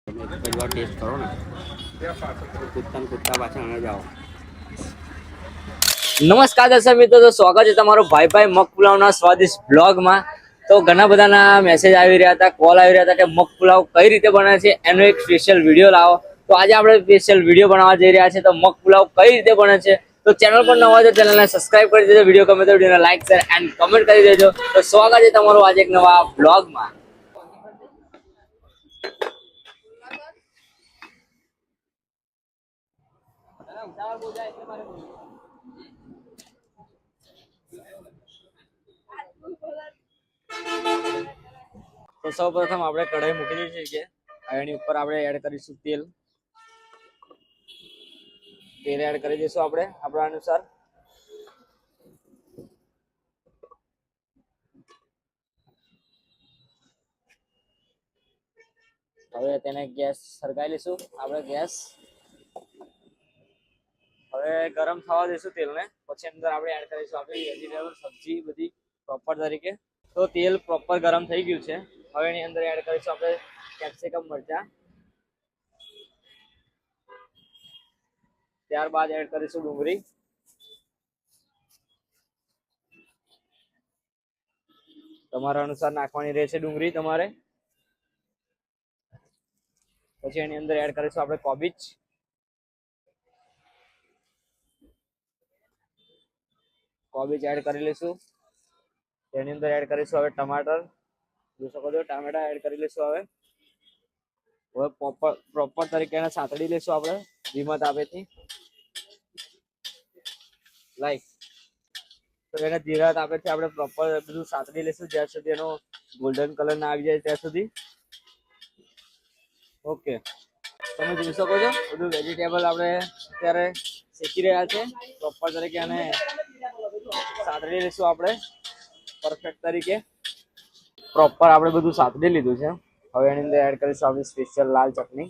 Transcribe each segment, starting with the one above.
તમે ટેસ્ટ કરો ને કૂદતા પાછા ન જાઓ. નમસ્કાર દર્શક મિત્રો, તો સ્વાગત છે તમારો ભાઈ મગ પુલાવના સ્વાદિષ્ટ બ્લોગમાં. તો ઘણા બધાના મેસેજ આવી રહ્યા હતા, કોલ આવી રહ્યા હતા કે મગ પુલાવ કઈ રીતે બને છે એનો એક સ્પેશિયલ વિડીયો લાવો. તો આજે આપણે સ્પેશિયલ વિડીયો બનાવવા જઈ રહ્યા છીએ. તો મગ પુલાવ કઈ રીતે બને છે, તો ચેનલ પર નવા હોય તો ચેનલને સબસ્ક્રાઇબ કરી દેજો, વિડીયો ગમે તો વિડીયોને લાઈક શેર એન્ડ કમેન્ટ કરી દેજો. તો સ્વાગત છે તમારું આજે એક નવા બ્લોગમાં. તો સૌ પ્રથમ આપણે કઢાઈ મૂકી દીધી છે. એની ઉપર આપણે એડ કરીશું તેલ. તેલ એડ કરી દઈશું આપણે આપણા અનુસાર. હવે તેને ગેસ સળગાવી લઈશું આપણે. ગેસ હવે ગરમ થવા દઈશું તેલને. પછી અંદર આપણે એડ કરીશું આપણી વેજીટેબલ સબ્જી બધી પ્રોપર તરીકે. તો તેલ પ્રોપર ગરમ થઈ ગયું છે. હવે એની અંદર એડ કરીશું આપણે કેપ્સિકમ મરચા. ત્યારબાદ એડ કરીશું ડુંગળી. તમારા અનુસાર નાખવાની રહેશે ડુંગળી તમારે. પછી એની અંદર એડ કરીશું આપણે કોબીજ. કોબીજ એડ કરી લઈશું. એની અંદર એડ કરીશું હવે ટમાટર. જોઈ શકો છો ટામેટા એડ કરી લઈશું. હવે પ્રોપર તરીકે એને સાંતળી લઈશું આપણે ધીમા તાપેથી. લાઈક તો એને ધીરા તાપેથી આપણે પ્રોપર બધું સાંતળી લઈશું જ્યાં સુધી એનો ગોલ્ડન કલર ના આવી જાય ત્યાં સુધી. ઓકે, તમે જોઈ શકો છો બધું વેજીટેબલ આપણે અત્યારે શેકી રહ્યા છે. પ્રોપર તરીકે એને સાંતળી લઈશું આપણે પરફેક્ટ તરીકે. પ્રોપર આપણે બધું સાંતળી લીધું છે. હવે એની અંદર એડ કરીશું આપણી સ્પેશિયલ લાલ ચટણી.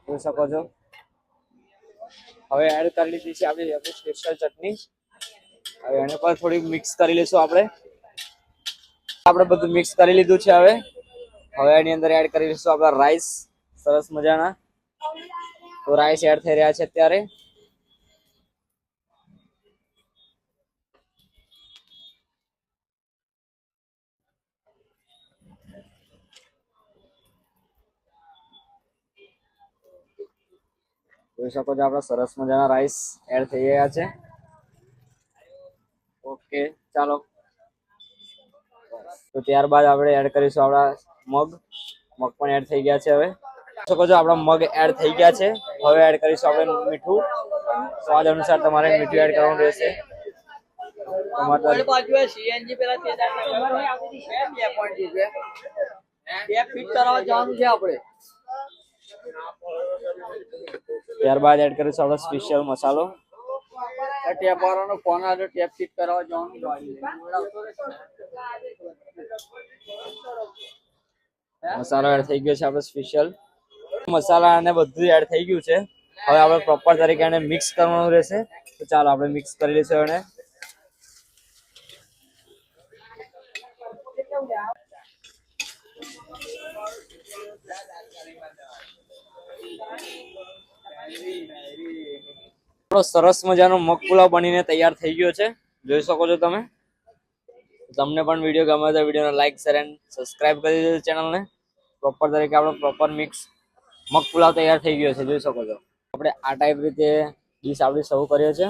જોઈ શકો છો હવે એડ કરી લીધી છે આપણી સ્પેશિયલ ચટણી. હવે એને પણ થોડીક મિક્સ કરી લઈશું આપણે. બધું મિક્સ કરી લીધું છે. હવે એની અંદર એડ કરી લઈશું આપણા રાઈસ સરસ મજાના. તો રાઈસ એડ થઈ રહ્યા છે અત્યારે. જોઈ શકો છો આપણા સરસ મજાના રાઈસ એડ થઈ ગયા છે. ઓકે ચાલો. તો ત્યારબાદ આપણે એડ કરીશું આપણા મગ પણ એડ થઈ ગયા છે. હવે શકો છો આપણા મગ એડ થઈ ગયા છે. હવે એડ કરીશું આપણે મીઠું. સ્વાદ અનુસાર તમારે મીઠું એડ કરવાનું રહેશે. ત્યારબાદ એડ કરીશું આપણો સ્પેશિયલ મસાલો. મસાલો એડ થઈ ગયો છે આપણે સ્પેશિયલ. મસાલા અને બધું એડ થઈ ગયું છે. હવે આપણે પ્રોપર તરીકે એને મિક્સ કરવાનું રહેશે. તો ચાલો આપણે મિક્સ કરી લઈશું એને. સરસ મજાનો મગ પુલાવ બનીને તૈયાર થઈ ગયો છે. જોઈ શકો છો તમે. તમને પણ વિડીયો ગમે તો વિડીયોને લાઈક શેર એન્ડ સબસ્ક્રાઇબ કરી દેજો ચેનલને. પ્રોપર તરીકે આપણો પ્રોપર મિક્સ મગ પુલાવ તૈયાર થઈ ગયો છે. જોઈ શકો છો આપણે આ ટાઈપ રીતે ડીશ આપણી સર્વ કરીએ છીએ.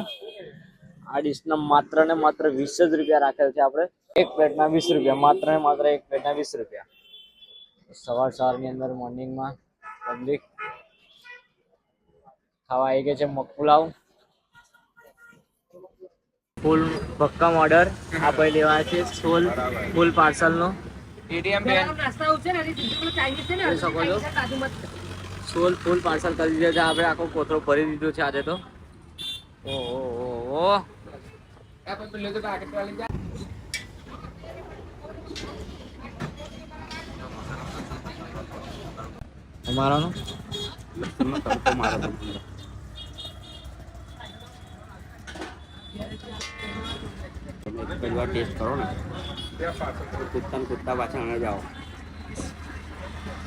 આ ડીશના માત્ર ને માત્ર 20 જ રૂપિયા રાખેલ છે. આપણે એક પ્લેટના 20 રૂપિયા, માત્ર ને માત્ર એક પ્લેટના 20 રૂપિયા. સવારની અંદર મોર્નિંગમાં પબ્લિક ખાવા આવી ગઈ છે મગ પુલાવ. ફૂલ ભક્કમ ઓર્ડર આપણે લેવા છે. ફૂલ પાર્સલનો ફૂલ પાર્સલ કરી દીધો છે આપણે. આખો કોથળો ભરી દીધો છે આજે તો. ઓહો અમારાનો પહેલી વાર ટેસ્ટ કરો ને કૂદતા ને કૂદતા પાછા અમે જાઓ